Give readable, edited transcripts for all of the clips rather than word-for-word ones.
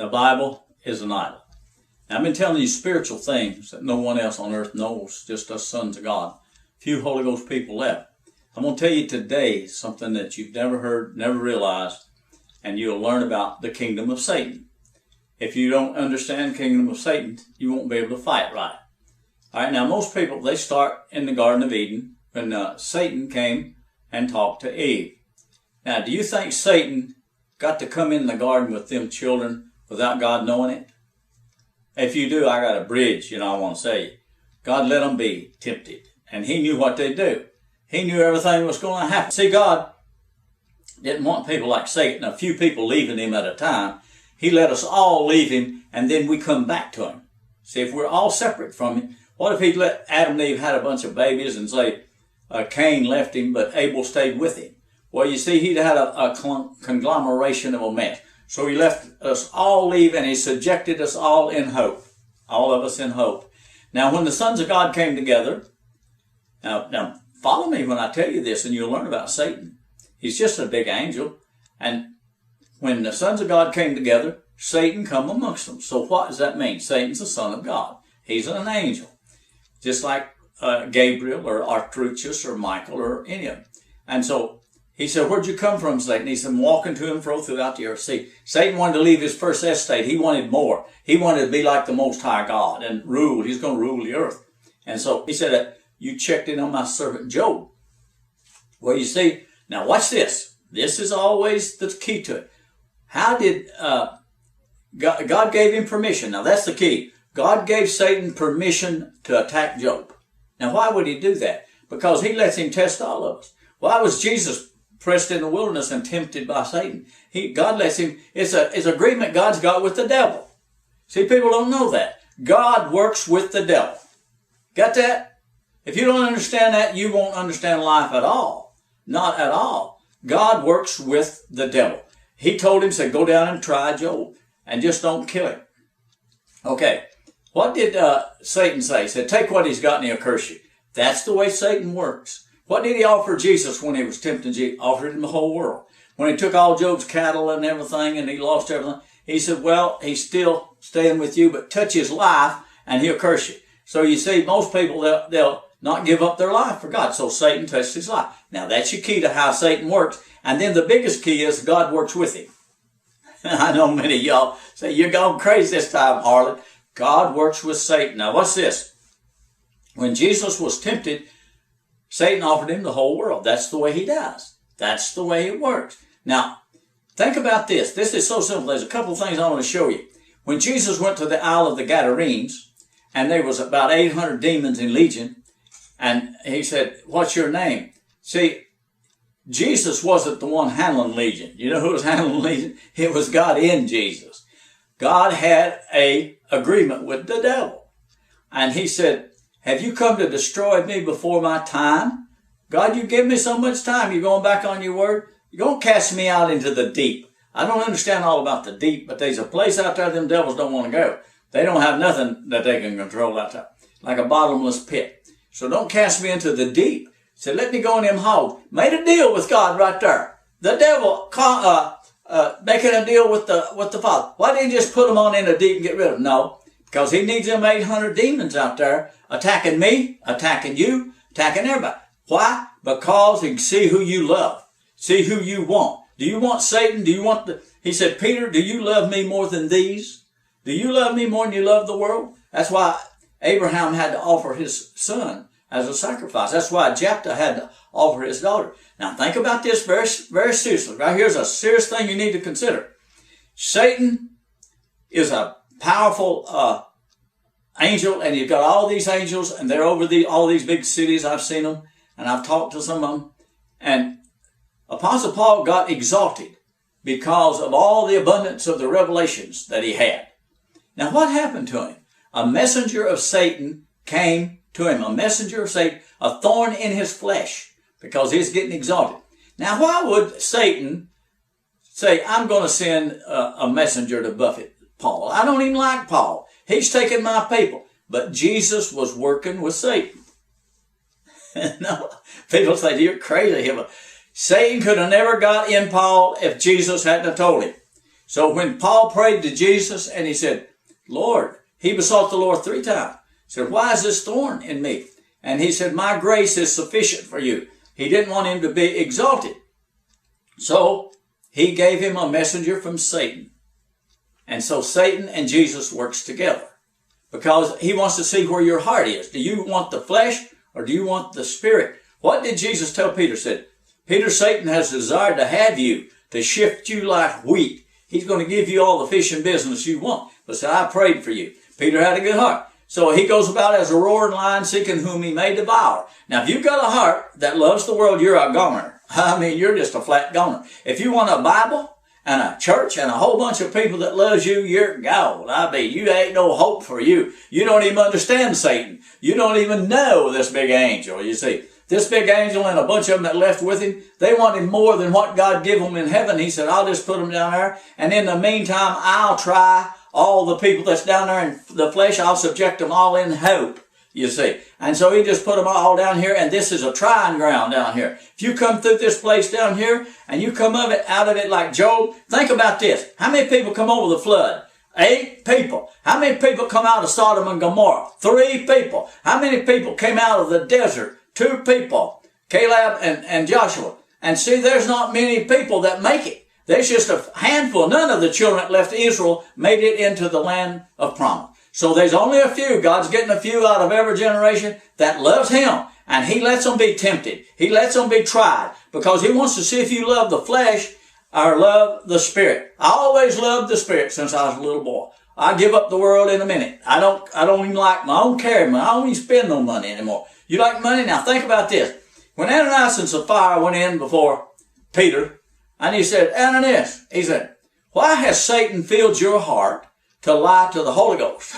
The Bible is an idol. Now, I've been telling you spiritual things that no one else on earth knows, just us sons of God. Few Holy Ghost people left. I'm going to tell you today something that you've never heard, never realized, and you'll learn about the kingdom of Satan. If you don't understand the kingdom of Satan, you won't be able to fight right. All right, now most people, they start in the Garden of Eden when Satan came and talked to Eve. Now, do you think Satan got to come in the garden with them children without God knowing it? If you do, I got a bridge, I want to say. God let them be tempted, and he knew what they'd do. He knew everything was going to happen. See, God didn't want people like Satan, a few people leaving him at a time. He let us all leave him, and then we come back to him. See, if we're all separate from him, what if he'd let Adam and Eve had a bunch of babies and say Cain left him, but Abel stayed with him? Well, you see, he'd had a conglomeration of a mess. So he left us all leave, and he subjected us all in hope. All of us in hope. Now, when the sons of God came together, now follow me when I tell you this, and you'll learn about Satan. He's just a big angel. And when the sons of God came together, Satan come amongst them. So what does that mean? Satan's a son of God. He's an angel. Just like Gabriel or Artruchus or Michael or any of them. And so he said, where'd you come from, Satan? He said, I'm walking to and fro throughout the earth. See, Satan wanted to leave his first estate. He wanted more. He wanted to be like the Most High God and rule. He's going to rule the earth. And so he said, you checked in on my servant Job. Well, you see, now watch this. This is always the key to it. How did God gave him permission? Now that's the key. God gave Satan permission to attack Job. Now why would he do that? Because he lets him test all of us. Why was Jesus pressed in the wilderness and tempted by Satan? God lets him, it's an agreement God's got with the devil. See, people don't know that. God works with the devil. Got that? If you don't understand that, you won't understand life at all. Not at all. God works with the devil. He told him, said, go down and try Job and just don't kill him. Okay. What did Satan say? He said, take what he's got and he'll curse you. That's the way Satan works. What did he offer Jesus when he was tempting Jesus? Offered him the whole world. When he took all Job's cattle and everything and he lost everything, he said, well, he's still staying with you, but touch his life and he'll curse you. So you see, most people, they'll not give up their life for God. So Satan touched his life. Now that's your key to how Satan works. And then the biggest key is God works with him. I know many of y'all say, you're going crazy this time, Harlan. God works with Satan. Now what's this? When Jesus was tempted, Satan offered him the whole world. That's the way he does. That's the way it works. Now, think about this. This is so simple. There's a couple of things I want to show you. When Jesus went to the Isle of the Gadarenes, and there was about 800 demons in legion, and he said, what's your name? See, Jesus wasn't the one handling legion. You know who was handling legion? It was God in Jesus. God had an agreement with the devil. And he said, have you come to destroy me before my time? God, you give me so much time. You're going back on your word. You're going to cast me out into the deep. I don't understand all about the deep, but there's a place out there them devils don't want to go. They don't have nothing that they can control out there, like a bottomless pit. So don't cast me into the deep. Said, let me go in them holes. Made a deal with God right there. The devil making a deal with the Father. Why didn't he just put them on in the deep and get rid of them? No, because he needs them 800 demons out there attacking me, attacking you, attacking everybody. Why? Because he can see who you love. See who you want. Do you want Satan? Do you want he said, Peter, do you love me more than these? Do you love me more than you love the world? That's why Abraham had to offer his son as a sacrifice. That's why Jephthah had to offer his daughter. Now think about this very, very seriously. Right here's a serious thing you need to consider. Satan is a powerful angel, and you've got all these angels, and they're over all these big cities. I've seen them, and I've talked to some of them. And Apostle Paul got exalted because of all the abundance of the revelations that he had. Now what happened to him? A messenger of Satan came to him, a messenger of Satan, a thorn in his flesh, because he's getting exalted. Now why would Satan say, I'm going to send a messenger to buffet Paul? I don't even like Paul. He's taking my people. But Jesus was working with Satan. No, people say, you're crazy. Satan could have never got in Paul if Jesus hadn't have told him. So when Paul prayed to Jesus and he said, Lord, he besought the Lord 3 times. He said, why is this thorn in me? And he said, my grace is sufficient for you. He didn't want him to be exalted. So he gave him a messenger from Satan. And so Satan and Jesus works together because he wants to see where your heart is. Do you want the flesh or do you want the spirit? What did Jesus tell Peter? He said, Peter, Satan has desired to have you, to shift you like wheat. He's going to give you all the fishing business you want. But say, I prayed for you. Peter had a good heart. So he goes about as a roaring lion seeking whom he may devour. Now, if you've got a heart that loves the world, you're a goner. I mean, you're just a flat goner. If you want a Bible and a church and a whole bunch of people that loves you, you're gold. I mean, you ain't no hope for you. You don't even understand Satan. You don't even know this big angel, you see. This big angel and a bunch of them that left with him, they wanted more than what God gave them in heaven. He said, I'll just put them down there. And in the meantime, I'll try all the people that's down there in the flesh. I'll subject them all in hope, you see. And so he just put them all down here. And this is a trying ground down here. If you come through this place down here and you come out of it like Job, think about this. How many people come over the flood? 8 people. How many people come out of Sodom and Gomorrah? 3 people. How many people came out of the desert? 2 people, Caleb and Joshua. And see, there's not many people that make it. There's just a handful. None of the children that left Israel made it into the land of promise. So there's only a few. God's getting a few out of every generation that loves him. And he lets them be tempted. He lets them be tried because he wants to see if you love the flesh or love the spirit. I always loved the spirit since I was a little boy. I give up the world in a minute. I don't even like my own carry money. I don't even spend no money anymore. You like money? Now think about this. When Ananias and Sapphira went in before Peter, and he said, Ananias, he said, why has Satan filled your heart to lie to the Holy Ghost?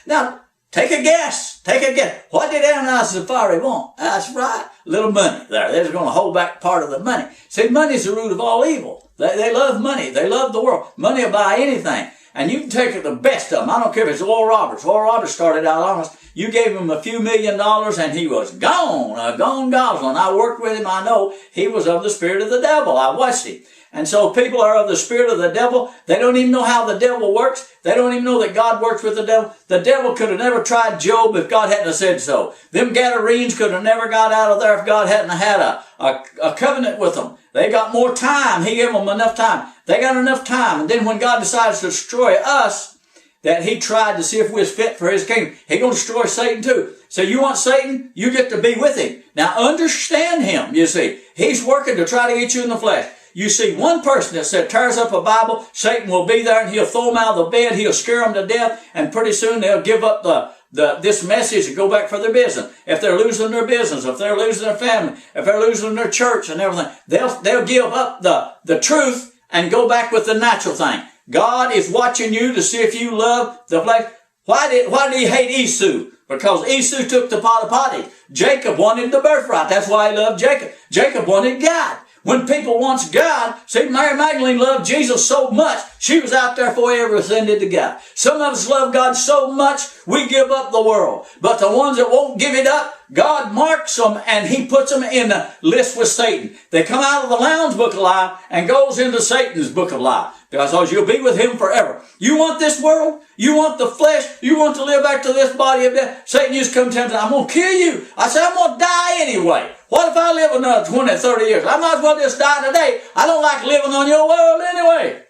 Now, take a guess. Take a guess. What did Ananias and Sapphira want? That's right. A little money there. They're going to hold back part of the money. See, money is the root of all evil. They love money. They love the world. Money will buy anything. And you can take the best of them. I don't care if it's Oral Roberts. Oral Roberts started out honest. You gave him a few $1 million and he was gone gobbling. I worked with him. I know he was of the spirit of the devil. I watched him. And so people are of the spirit of the devil. They don't even know how the devil works. They don't even know that God works with the devil. The devil could have never tried Job if God hadn't have said so. Them Gadarenes could have never got out of there if God hadn't had a covenant with them. They got more time. He gave them enough time. They got enough time. And then when God decides to destroy us, that he tried to see if we was fit for his kingdom, he's going to destroy Satan too. So you want Satan? You get to be with him. Now understand him, you see. He's working to try to get you in the flesh. You see one person that said tears up a Bible, Satan will be there and he'll throw them out of the bed, he'll scare them to death, and pretty soon they'll give up this message and go back for their business. If they're losing their business, if they're losing their family, if they're losing their church and everything, they'll give up the truth and go back with the natural thing. God is watching you to see if you love the flesh. Why did he hate Esau? Because Esau took the pot of pottage. Jacob wanted the birthright. That's why he loved Jacob. Jacob wanted God. When people wants God, see, Mary Magdalene loved Jesus so much, she was out there before he ever ascended to God. Some of us love God so much, we give up the world. But the ones that won't give it up, God marks them and he puts them in a list with Satan. They come out of the Lamb's book of life and goes into Satan's book of life. Because you'll be with him forever. You want this world? You want the flesh? You want to live back to this body of death? Satan used to come tell me, I'm going to kill you. I said, I'm going to die anyway. What if I live another 20, 30 years? I might as well just die today. I don't like living on your world anyway.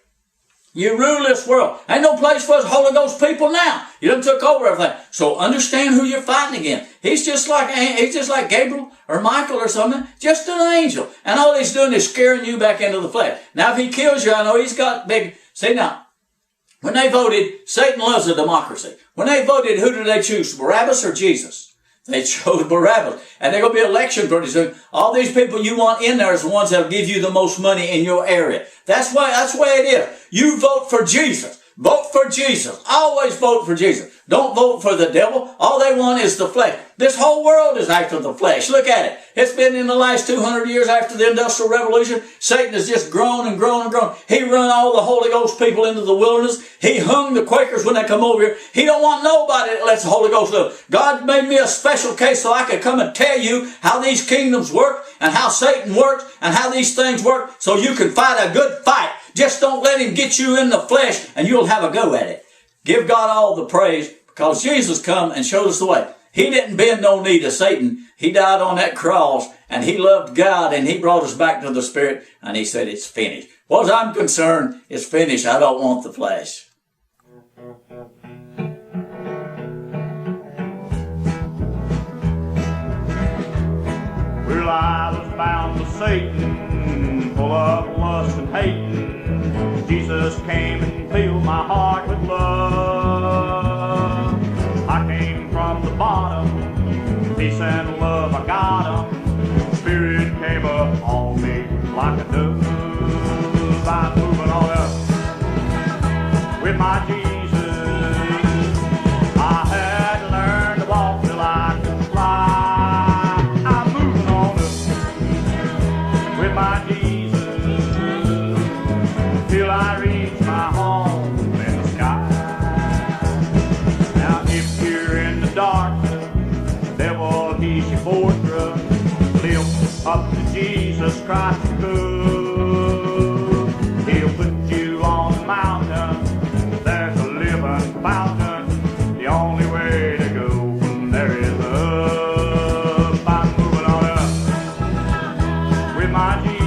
You rule this world. Ain't no place for us Holy Ghost people now. You done took over everything. So understand who you're fighting against. He's just like Gabriel or Michael or something. Just an angel. And all he's doing is scaring you back into the flesh. Now if he kills you, I know he's got big... See now, when they voted, Satan loves a democracy. When they voted, who did they choose? Barabbas or Jesus? They chose Barabbas. And there's going to be an election pretty soon. All these people you want in there is the ones that will give you the most money in your area. That's the way it is. You vote for Jesus. Vote for Jesus. Always vote for Jesus. Don't vote for the devil. All they want is the flesh. This whole world is after the flesh. Look at it. It's been in the last 200 years after the Industrial Revolution. Satan has just grown and grown and grown. He run all the Holy Ghost people into the wilderness. He hung the Quakers when they come over here. He don't want nobody that lets the Holy Ghost live. God made me a special case so I could come and tell you how these kingdoms work and how Satan works and how these things work so you can fight a good fight. Just don't let him get you in the flesh and you'll have a go at it. Give God all the praise because Jesus come and showed us the way. He didn't bend no knee to Satan. He died on that cross and he loved God and he brought us back to the Spirit and he said it's finished. As far as I'm concerned, it's finished. I don't want the flesh. Well, I was bound to Satan, full of lust and hate. Jesus came and filled my heart with love. I came from the bottom, peace and love I got 'em. Spirit came up on me like a dove. I'm moving on up with my Jesus. I had learned to walk till I could fly. I'm moving on up with my Jesus till I reach my home in the sky. Now if you're in the darkness, the devil he's your fortress. Lift up to Jesus Christ good. He'll put you on the mountain. There's a living fountain. The only way to go from there is up. I'm moving on up with my Jesus.